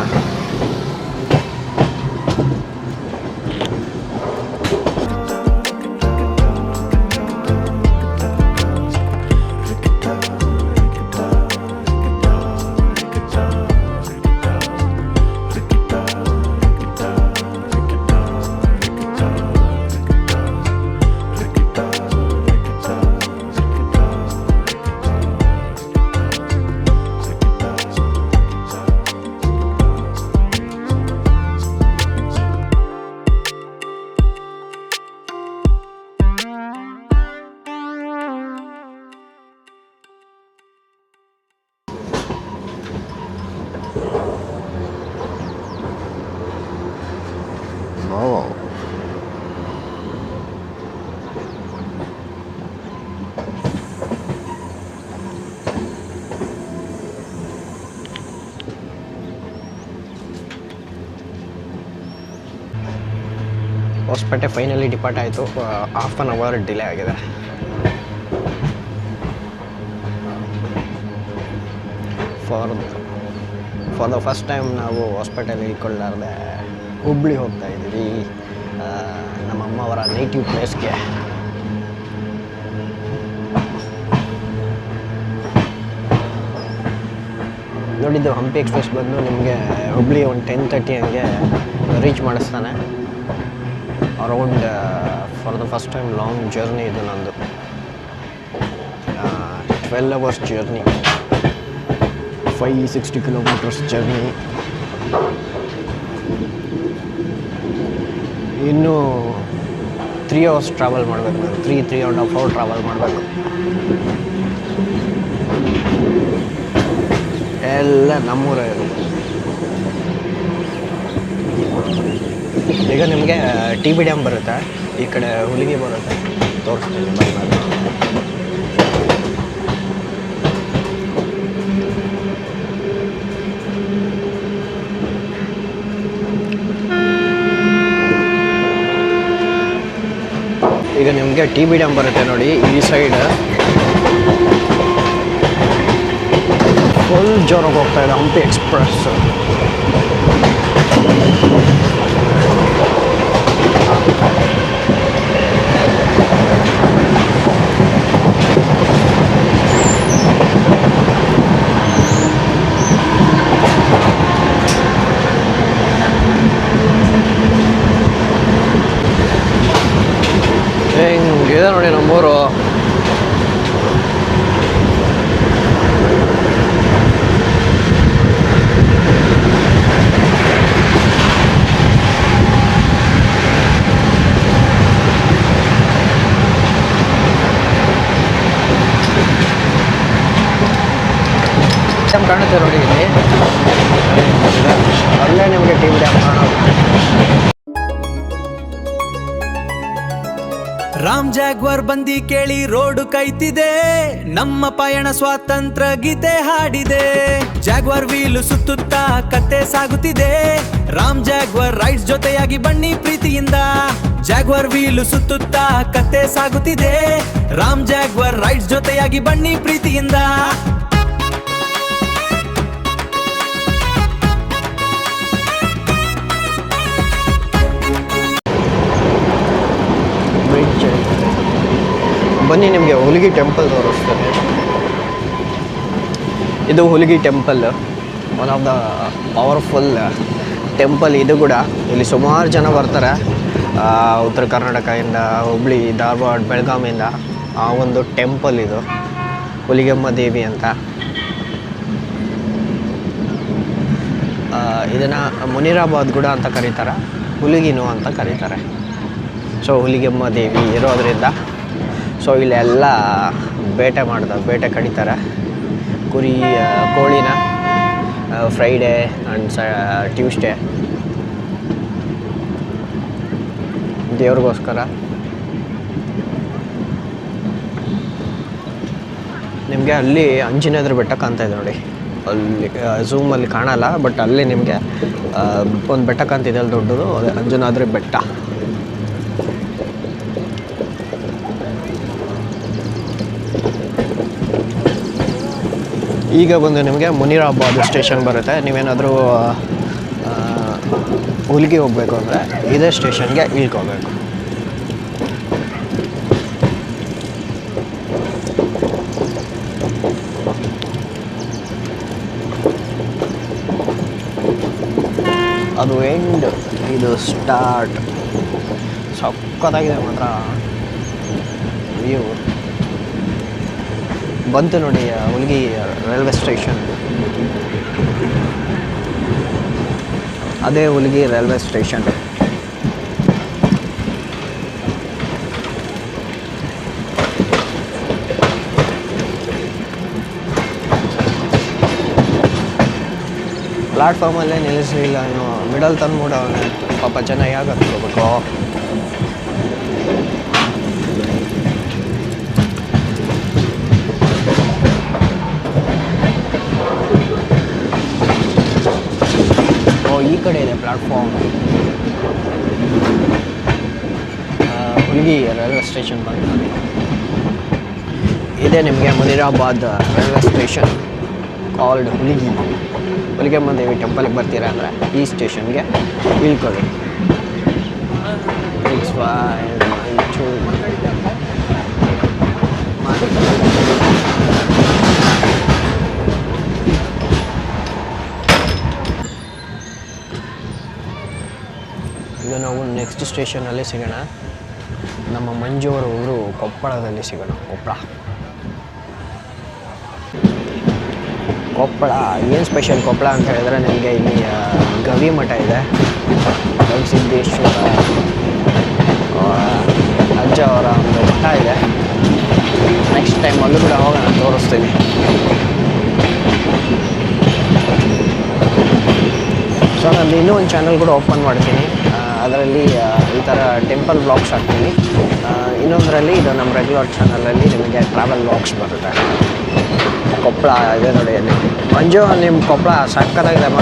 ಹೊಸಪೇಟೆ ಫೈನಲಿ ಡಿಪಾರ್ಟ್ ಆಯಿತು. ಹಾಫ್ ಆನ್ ಅವರ್ ಡಿಲೇ ಆಗಿದೆ. ಫಾರ್ ದ ಫಸ್ಟ್ ಟೈಮ್ ನಾವು ಹಾಸ್ಪಿಟಲ್ ಇಳ್ಕೊಳ್ಳಾರ್ದೆ ಹುಬ್ಳಿ ಹೋಗ್ತಾ ಇದ್ದೀವಿ. ನಮ್ಮಮ್ಮ ಅವರ ನೇಟಿವ್ ಪ್ಲೇಸ್ಗೆ. ನೋಡಿದ್ದು ಹಂಪಿ ಎಕ್ಸ್ಪ್ರೆಸ್ ಬಂದು ನಿಮಗೆ ಹುಬ್ಳಿ ಒಂದು 10:30 ಹಂಗೆ ರೀಚ್ ಮಾಡಿಸ್ತಾನೆ. Around for the first time long journey ಇದು ನಂದು. 12 hours ಜರ್ನಿ, 560 kilometers ಜರ್ನಿ. ಇನ್ನೂ 3 hours ಟ್ರಾವೆಲ್ ಮಾಡಬೇಕು ನಾನು. 3.5 hour ಟ್ರಾವೆಲ್ ಮಾಡಬೇಕು. ಎಲ್ಲ ನಮ್ಮೂರೇ ಇರೋದು. ಈಗ ನಿಮಗೆ TB ಡ್ಯಾಮ್ ಬರುತ್ತೆ, ಈ ಕಡೆ ಹುಲಿಗೆ ಬರುತ್ತೆ, ತೋರಿಸ್ತೀನಿ ಬಂದಾಗ. ಈಗ ನಿಮಗೆ TB ಡ್ಯಾಮ್ ಬರುತ್ತೆ ನೋಡಿ, ಈ ಸೈಡ್ ಫುಲ್ ಜೋರಾಗಿ ಹೋಗ್ತಾ ಇದೆ ಹಂಪಿ ಎಕ್ಸ್ಪ್ರೆಸ್. ಹೆಂಗಿದೆ ನೋಡಿ ನಮ್ಮೂರು. ಕಾಣುತ್ತೆ ನೋಡಿ ಇಲ್ಲಿ, ಅಲ್ಲೇ ನಿಮಗೆ TB ಡ್ಯಾಮ್ ಕಾಣೋದು. ರಾಮ್ ಜಾಗ್ವಾರ್ ಬಂದಿ ಕೇಳಿ ರೋಡು ಕೈತಿದೆ, ನಮ್ಮ ಪಯಣ ಸ್ವಾತಂತ್ರ್ಯ ಗೀತೆ ಹಾಡಿದೆ. ಜಾಗ್ವಾರ್ ವೀಲು ಸುತ್ತುತ್ತಾ ಕತೆ ಸಾಗುತ್ತಿದೆ, ರಾಮ್ ಜಾಗ್ವಾರ್ ರೈಡ್ಸ್ ಜೊತೆಯಾಗಿ ಬನ್ನಿ ಪ್ರೀತಿಯಿಂದ. ಜಾಗ್ವಾರ್ ವೀಲು ಸುತ್ತುತ್ತಾ ಕತೆ ಸಾಗುತ್ತಿದೆ, ರಾಮ್ ಜಾಗ್ವಾರ್ ರೈಡ್ಸ್ ಜೊತೆಯಾಗಿ ಬನ್ನಿ ಪ್ರೀತಿಯಿಂದ. ಬನ್ನಿ ನಿಮಗೆ ಹುಲಿಗಿ ಟೆಂಪಲ್ ತೋರಿಸ್ತೇನೆ. ಇದು Huligi temple, one of the powerful temple ಇದು ಕೂಡ. ಇಲ್ಲಿ ಸುಮಾರು ಜನ ಬರ್ತಾರೆ ಉತ್ತರ ಕರ್ನಾಟಕದಿಂದ, ಹುಬ್ಳಿ, ಧಾರವಾಡ, ಬೆಳಗಾವಿಯಿಂದ. ಆ ಒಂದು ಟೆಂಪಲ್ ಇದು ಹುಲಿಗೆಮ್ಮ ದೇವಿ ಅಂತ. ಇದನ್ನು ಮುನಿರಾಬಾದ್ ಗುಡ ಅಂತ ಕರೀತಾರೆ, ಹುಲಿಗಿನು ಅಂತ ಕರೀತಾರೆ. ಸೊ ಹುಲಿಗೆಮ್ಮ ದೇವಿ ಇರೋದರಿಂದ ಸೊ ಇಲ್ಲೆಲ್ಲ ಬೇಟೆ ಕಡಿತಾರೆ. ಕುರಿ, ಕೋಳಿನ ಫ್ರೈಡೇ ಆ್ಯಂಡ್ ಟ್ಯೂಸ್ಡೇ ದೇವ್ರಿಗೋಸ್ಕರ. ನಿಮಗೆ ಅಲ್ಲಿ ಅಂಜನಾದ್ರಿ ಬೆಟ್ಟ ಕಾಣ್ತಾ ಇದೆ ನೋಡಿ, ಅಲ್ಲಿ ಝೂಮಲ್ಲಿ ಕಾಣಲ್ಲ, ಬಟ್ ಅಲ್ಲಿ ನಿಮಗೆ ಒಂದು ಬೆಟ್ಟ ಕಾಣ್ತಿದೆ ಅಲ್ಲಿ ದೊಡ್ಡದು, ಅದೇ ಅಂಜನಾದ್ರಿ ಬೆಟ್ಟ. ಈಗ ಬಂದು ನಿಮಗೆ ಮುನಿರಾಬಾದ್ ಸ್ಟೇಷನ್ ಬರುತ್ತೆ. ನೀವೇನಾದರೂ ಹುಲಿಗೆ ಹೋಗಬೇಕು ಅಂದರೆ ಇದೇ ಸ್ಟೇಷನ್ಗೆ ಇಳ್ಕೋಬೇಕು. ಅದು ಎಂಡ್, ಇದು ಸ್ಟಾರ್ಟ್. ಸಕ್ಕತ್ತಾಗಿದೆ ಮಾತ್ರ ವ್ಯೂ. ಬಂತು ನೋಡಿ ಹುಲಿಗಿ ರೈಲ್ವೆ ಸ್ಟೇಷನ್, ಅದೇ ಹುಲಿಗಿ ರೈಲ್ವೆ ಸ್ಟೇಷನ್. ಪ್ಲಾಟ್ಫಾರ್ಮಲ್ಲೇ ನಿಲ್ಲಿಸಲಿಲ್ಲ, ಇನ್ನು ಮಿಡಲ್ ತಂದ್ಬಿಡವನೆ ಪಾಪ. ಜನ ಯಾಕೆ ಹತ್ಕೋಬೇಕು? ಈ ಕಡೆ ಇದೆ ಪ್ಲಾಟ್ಫಾರ್ಮ್. ಹುಲಿಗಿ ರೈಲ್ವೆ ಸ್ಟೇಷನ್ ಬಂದು ಇದೇ ನಿಮಗೆ Munirabad railway station called Huligi. Huligemma Devi ಟೆಂಪಲ್ಗೆ ಬರ್ತೀರಾ ಅಂದರೆ ಈ ಸ್ಟೇಷನ್ಗೆ ಇಳ್ಕೊಳ್ಳಿ. ಈಗ ನಾವು ನೆಕ್ಸ್ಟ್ ಸ್ಟೇಷನಲ್ಲಿ ಸಿಗೋಣ. ನಮ್ಮ ಮಂಜು ಅವರು ಕೊಪ್ಪಳದಲ್ಲಿ ಸಿಗೋಣ. ಕೊಪ್ಪಳ ಏನು ಸ್ಪೆಷಲ್ ಕೊಪ್ಪಳ ಅಂತ ಹೇಳಿದ್ರೆ ನಿಮಗೆ ಇಲ್ಲಿ ಗವಿ ಮಠ ಇದೆ, ಸಿದ್ದೇಶ್ವರ ಅಜ್ಜ ಅವರ ಒಂದು ಮಠ ಇದೆ. ನೆಕ್ಸ್ಟ್ ಟೈಮ್ ಅಲ್ಲೂ ಕೂಡ ಹೋಗೋಣ, ತೋರಿಸ್ತೀನಿ. ಸೊ ನಾನು ಇನ್ನೂ ಒಂದು ಚಾನಲ್ ಕೂಡ ಓಪನ್ ಮಾಡ್ತೀನಿ. ಅದರಲ್ಲಿ ಈ ಥರ ಟೆಂಪಲ್ ವ್ಲಾಗ್ಸ್ ಹಾಕ್ತೀನಿ. ಇನ್ನೊಂದರಲ್ಲಿ ಇದು ನಮ್ಮ ರೆಗ್ಯುಲರ್ ಚಾನಲಲ್ಲಿ ನಿಮಗೆ ಟ್ರಾವೆಲ್ ವ್ಲಾಗ್ಸ್ ಬರುತ್ತೆ. ಕೊಪ್ಪಳ ಇದೆ ನೋಡಿ ಅಲ್ಲಿ. ಮಂಜು, ನಿಮ್ಮ ಕೊಪ್ಪಳ ಸಕ್ಕತ್ತಾಗಿದೆಮ್ಮ.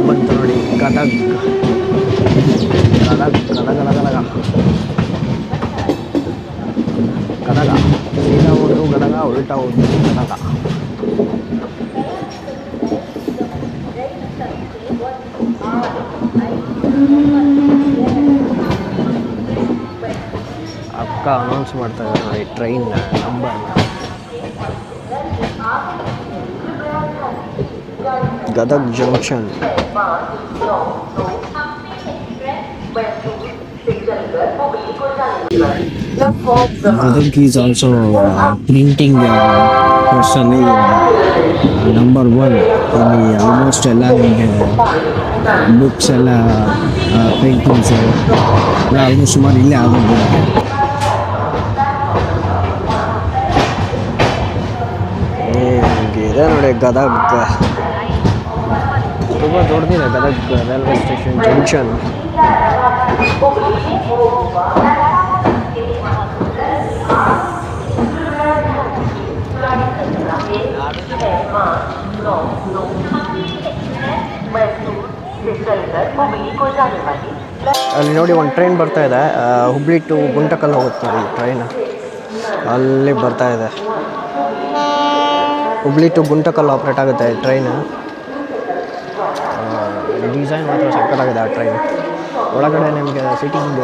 ಬಂತು ನೋಡಿ, ಗದಗ ಸೀದಾ ಹೋದ್ರು ಗದಗ, ಉಲ್ಟಾ ಹೋದ್ರು ಗದಗ. ಅಕ್ಕ ಅನೌನ್ಸ್ ಮಾಡ್ತಾ ಇದ್ದಾರೆ ನೋಡಿ train number. Gadag junction. Gadag is also printing press ಅಲ್ಲಿ ನಂಬರ್ 1. ಇಲ್ಲಿ ಆಲ್ಮೋಸ್ಟ್ ಎಲ್ಲ ನಿಮಗೆ ಬುಕ್ಸ್ ಎಲ್ಲ ಪೇಂಟಿಂಗ್ಸ್ ಎಲ್ಲ ಆಲ್ಮೋಸ್ಟ್ ಸುಮಾರು ಇಲ್ಲೇ ಆಗೋಗಿದೆ. ಇದೆ ನೋಡಿ ಗದಗ, ತುಂಬ ದೊಡ್ಡದಿದೆ ಗದಗ ರೈಲ್ವೆ ಸ್ಟೇಷನ್ ಜಂಕ್ಷನ್. ಅಲ್ಲಿ ನೋಡಿ ಒಂದು ಟ್ರೈನ್ ಬರ್ತಾ ಇದೆ, ಹುಬ್ಳಿ ಟು ಗುಂಟಕಲ್ ಹೋಗುತ್ತೆ ನೋಡಿ ಟ್ರೈನ್. ಅಲ್ಲಿ ಬರ್ತಾ ಇದೆ, ಹುಬ್ಳಿ ಟು ಗುಂಟಕಲ್ ಆಪ್ರೇಟ್ ಆಗುತ್ತೆ ಟ್ರೈನ್. ಡಿಸೈನ್ ಮಾತ್ರ ಸಕ್ಕತ್ತಾಗಿದೆ ಆ ಟ್ರೈನ್. ಒಳಗಡೆ ನಿಮಗೆ ಸಿಟ್ಟಿಂಗ್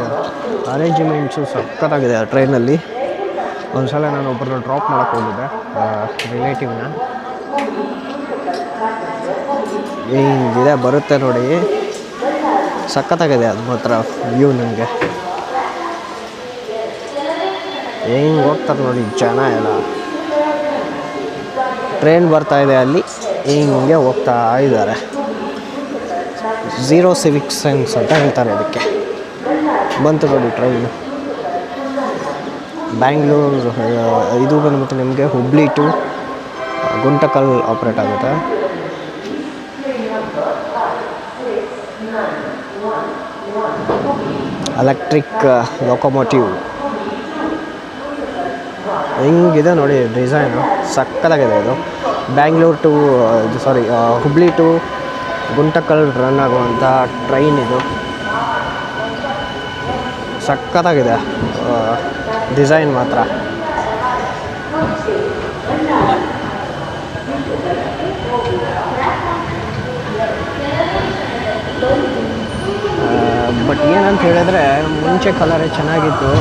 ಅರೇಂಜ್ಮೆಂಟ್ಸು ಸಕ್ಕತ್ತಾಗಿದೆ ಆ ಟ್ರೈನಲ್ಲಿ. ಒಂದು ಸಲ ನಾನು ಒಬ್ಬರನ್ನ ಡ್ರಾಪ್ ಮಾಡೋಕ್ಕೆ ಹೋಗಿದ್ದೆ, ರಿಲೇಟಿವ್ನ. ಹಿಂಗಿದೆ ಬರುತ್ತೆ ನೋಡಿ, ಸಕ್ಕತ್ತಾಗಿದೆ ಅದು ಮಾತ್ರ ವ್ಯೂ. ನನಗೆ ಹೆಂಗೆ ಹೋಗ್ತಾರೆ ನೋಡಿ ಜನ ಎಲ್ಲ. ಟ್ರೈನ್ ಬರ್ತಾ ಇದೆ ಅಲ್ಲಿ, ಹಿಂಗೆ ಹೋಗ್ತಾ ಇದ್ದಾರೆ. ಝೀರೋ ಸಿವಿಕ್ ಸೆನ್ಸ್ ಅಂತ ಹೇಳ್ತಾರೆ ಅದಕ್ಕೆ. ಬಂತು ನೋಡಿ ಟ್ರೈನು. ಬ್ಯಾಂಗ್ಳೂರು ಇದು ಬಂದ್ಬಿಟ್ಟು ನಿಮಗೆ ಹುಬ್ಳಿ ಟು ಗುಂಟಕಲ್ ಆಪ್ರೇಟ್ ಆಗುತ್ತೆ. Electric locomotive. ಹೆಂಗಿದೆ ನೋಡಿ ಡಿಸೈನು, ಸಕ್ಕತ್ತಾಗಿದೆ ಇದು. Bangalore to Hubli to Guntakal run ಆಗುವಂಥ ಟ್ರೈನ್ ಇದು. ಸಕ್ಕತ್ತಾಗಿದೆ ಡಿಸೈನ್ ಮಾತ್ರ. ಬಟ್ ಏನಂತ ಹೇಳಿದ್ರೆ ಮುಂಚೆ ಕಲರೇ ಚೆನ್ನಾಗಿತ್ತು,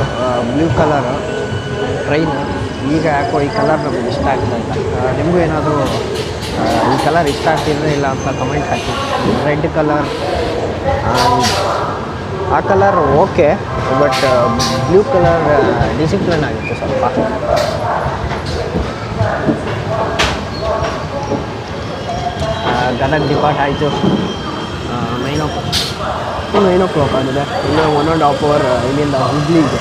ಬ್ಲೂ ಕಲರು ಟ್ರೈನ್. ಈಗ ಯಾಕೋ ಈ ಕಲರ್ ನಮಗೆ ಇಷ್ಟ ಆಗ್ತಾ ಇಲ್ಲ. ನಿಮಗೂ ಏನಾದರೂ ಈ ಕಲರ್ ಇಷ್ಟ ಆಗ್ತಿದ್ರೆ ಇಲ್ಲ ಅಂತ ಕಮೆಂಟ್ ಹಾಕಿ. ರೆಡ್ ಕಲರ್ ಆ colour okay, but blue colour discipline ಆಗಿತ್ತು ಸ್ವಲ್ಪ. ಗದಗ ಡಿಪಾರ್ಟ್ ಆಯಿತು. 9 o'clock ಆಗಿದೆ. ಇನ್ನೂ 1.5 hour ಇಲ್ಲಿಂದ ಹುಬ್ಳಿಗೆ.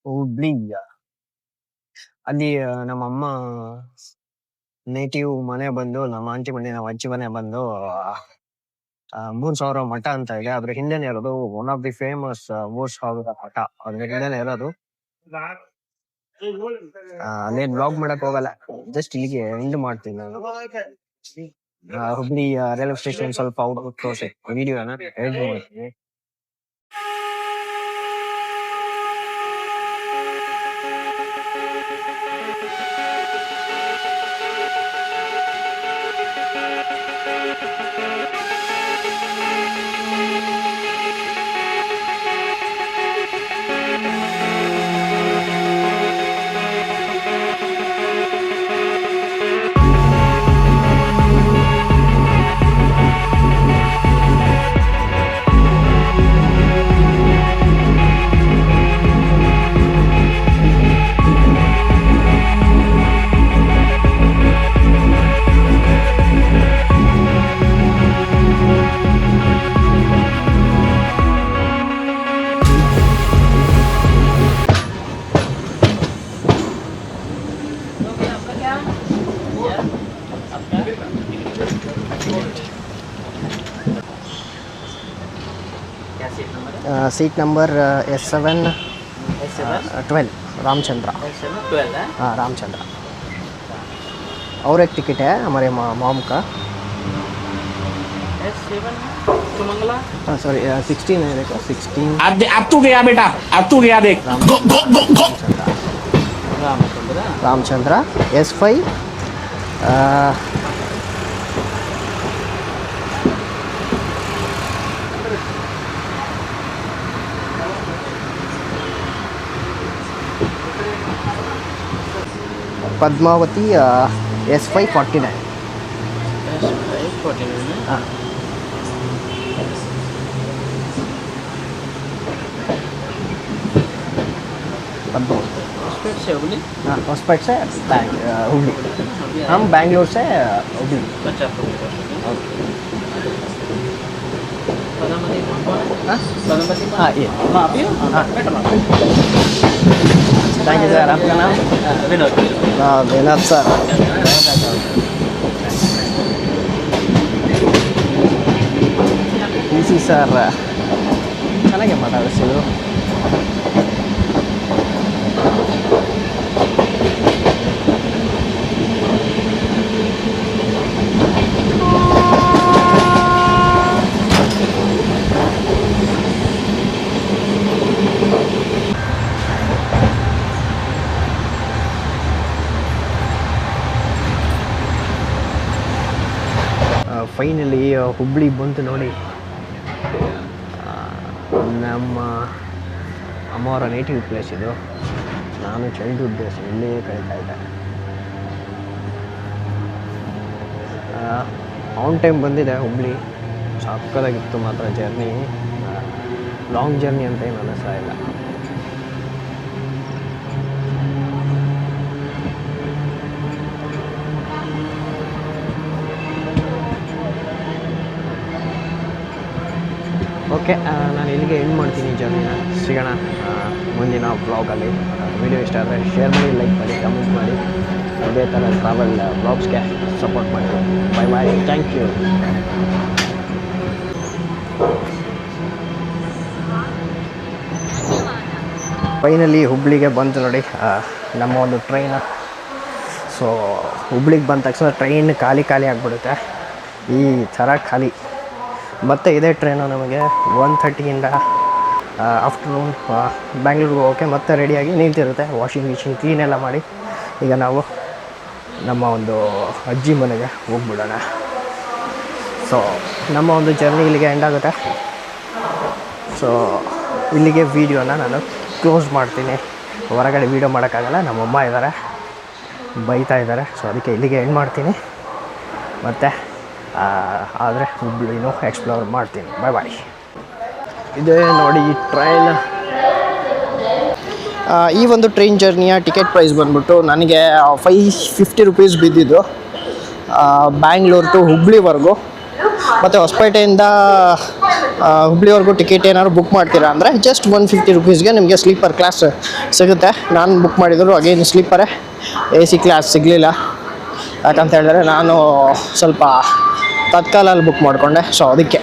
ಹುಬ್ಳಿ ಅಲ್ಲಿ ನಮ್ಮಮ್ಮ ನೇಟಿವ್ ಮನೆ ಬಂದು, ನಮ್ಮ ಆಂಟಿ ಮನೆ, ನಮ್ಮ ಅಜ್ಜಿ ಮನೆ ಬಂದು 3,000 ಮಠ ಅಂತ ಇದೆ. ಅದ್ರ ಹಿಂದೆನೇ ಇರೋದು ಒನ್ ಆಫ್ ದಿ ಫೇಮಸ್ 3,000 ಮಠ. ಅದ್ರ ಹಿಂದೆನೇ ಇರೋದು. ಅಲ್ಲೇನ್ ಬ್ಲಾಗ್ ಮಾಡಕ್ ಹೋಗಲ್ಲ, ಜಸ್ಟ್ ಇಲ್ಲಿಗೆ ಎಂಡ್ ಮಾಡ್ತೀನಿ ನಾನು. ಹುಬ್ಳಿ ರೈಲ್ವೆ ಸ್ಟೇಷನ್ ಸ್ವಲ್ಪ ಔಟ್ಬುಟ್ ತೋರಿಸಿ ವಿಡಿಯೋನ ಎಂಡ್ ಮಾಡ್ತೀನಿ. Seat number S7 12 Ramchandra. हाँ रामचंद्र. और एक टिकट है हमारे मॉम का. सॉरी 16 है, देखो 16. अब तू गया बेटा, अब तू गया देख. Ramchandra S5 Padmavati S549. हाँ पद्मावती. हाँ हॉस्पिटल से हुबली. हम बैंगलोर से हुबली. हाँ ये हाँ थैंक यू सर. आपका नाम? विनोद. हाँ विनोद सर. ಈಸಿ ಸರ್ ಚೆನ್ನಾಗೆ ಮಾತಾಡಿಸಿದ್ರು. ಫೈನಲಿ ಹುಬ್ಳಿ ಬಂತು ನೋಡಿ. ನಮ್ಮ ಅಮ್ಮವರ ನೇಟಿವ್ ಪ್ಲೇಸ್ ಇದು. ನಾನು ಚೈಲ್ಡ್ಹುಡ್ ಡೇಸ್ ಇಲ್ಲೇ ಕಳೀತಾ ಇದ್ದೆ. ಆನ್ ಟೈಮ್ ಬಂದಿದೆ ಹುಬ್ಳಿ. ಸಕ್ಕತ್ತಾಗಿತ್ತು ಮಾತ್ರ ಜರ್ನಿ. ಲಾಂಗ್ ಜರ್ನಿ ಅಂತ ಏನು ಅನ್ನಿಸ್ತಾ ಇಲ್ಲ. ಓಕೆ, ನಾನು ಇಲ್ಲಿಗೆ ಎಂಡ್ ಮಾಡ್ತೀನಿ ಜರ್ನಿನ. ಸಿಗೋಣ ಮುಂದಿನ ವ್ಲಾಗಲ್ಲಿ. ವಿಡಿಯೋ ಇಷ್ಟ ಆದರೆ ಶೇರ್ ಮಾಡಿ, ಲೈಕ್ ಮಾಡಿ, ಕಮೆಂಟ್ ಮಾಡಿ. ಇದೇ ಥರ ಟ್ರಾವೆಲ್ ಬ್ಲಾಗ್ಸ್ಗೆ ಸಪೋರ್ಟ್ ಮಾಡಿ. Bye bye, thank you. Finally ಹುಬ್ಳಿಗೆ ಬಂತು ನೋಡಿ ನಮ್ಮ ಒಂದು ಟ್ರೈನು. ಸೊ ಹುಬ್ಳಿಗೆ ಬಂದ ತಕ್ಷಣ ಟ್ರೈನ್ ಖಾಲಿ ಆಗಿಬಿಡುತ್ತೆ, ಈ ಥರ ಖಾಲಿ. ಮತ್ತು ಇದೇ ಟ್ರೈನು ನಮಗೆ 1:30 ಆಫ್ಟರ್ನೂನ್ ಬ್ಯಾಂಗ್ಳೂರ್ಗೆ ಹೋಗೋಕ್ಕೆ ಮತ್ತೆ ರೆಡಿಯಾಗಿ ನಿಂತಿರುತ್ತೆ. ವಾಷಿಂಗ್ ಮಿಷಿನ್ ಕ್ಲೀನ್ ಎಲ್ಲ ಮಾಡಿ ಈಗ ನಾವು ನಮ್ಮ ಒಂದು ಅಜ್ಜಿ ಮನೆಗೆ ಹೋಗ್ಬಿಡೋಣ. ಸೊ ನಮ್ಮ ಒಂದು ಜರ್ನಿ ಇಲ್ಲಿಗೆ ಎಂಡ್ ಆಗುತ್ತೆ. ಸೊ ಇಲ್ಲಿಗೆ ವೀಡಿಯೋನ ನಾನು ಕ್ಲೋಸ್ ಮಾಡ್ತೀನಿ. ಹೊರಗಡೆ ವೀಡಿಯೋ ಮಾಡೋಕ್ಕಾಗಲ್ಲ, ನಮ್ಮಮ್ಮ ಇದ್ದಾರೆ, ಬೈತಾ ಇದ್ದಾರೆ. ಸೊ ಅದಕ್ಕೆ ಇಲ್ಲಿಗೆ ಎಂಡ್ ಮಾಡ್ತೀನಿ. ಮತ್ತು ಆದರೆ ಹುಬ್ಳಿನೂ ಎಕ್ಸ್ಪ್ಲೋರ್ ಮಾಡ್ತೀನಿ. ಬಾಯ್ ಬಾಯ್. ಇದೇ ನೋಡಿ ಈ ಟ್ರೈನ್. ಈ ಒಂದು ಟ್ರೈನ್ ಜರ್ನಿಯ ಟಿಕೆಟ್ ಪ್ರೈಸ್ ಬಂದ್ಬಿಟ್ಟು ನನಗೆ 550 ರೂಪೀಸ್ ಬಿದ್ದಿದ್ದು, ಬ್ಯಾಂಗ್ಳೂರ್ ಟು ಹುಬ್ಳಿವರೆಗೂ. ಮತ್ತು ಹೊಸಪೇಟೆಯಿಂದ ಹುಬ್ಳಿವರೆಗೂ ಟಿಕೆಟ್ ಏನಾದ್ರು ಬುಕ್ ಮಾಡ್ತೀರಾ ಅಂದರೆ ಜಸ್ಟ್ 150 ರೂಪೀಸ್ಗೆ ನಿಮಗೆ ಸ್ಲೀಪರ್ ಕ್ಲಾಸ್ ಸಿಗುತ್ತೆ. ನಾನು ಬುಕ್ ಮಾಡಿದ್ರು ಅಗೇನ್ ಸ್ಲೀಪರೇ, AC ಕ್ಲಾಸ್ ಸಿಗಲಿಲ್ಲ. ಯಾಕಂತ ಹೇಳಿದ್ರೆ ನಾನು ಸ್ವಲ್ಪ ತತ್ಕಾಲಲ್ಲಿ ಬುಕ್ ಮಾಡಿಕೊಂಡೆ. ಸೊ ಅದಕ್ಕೆ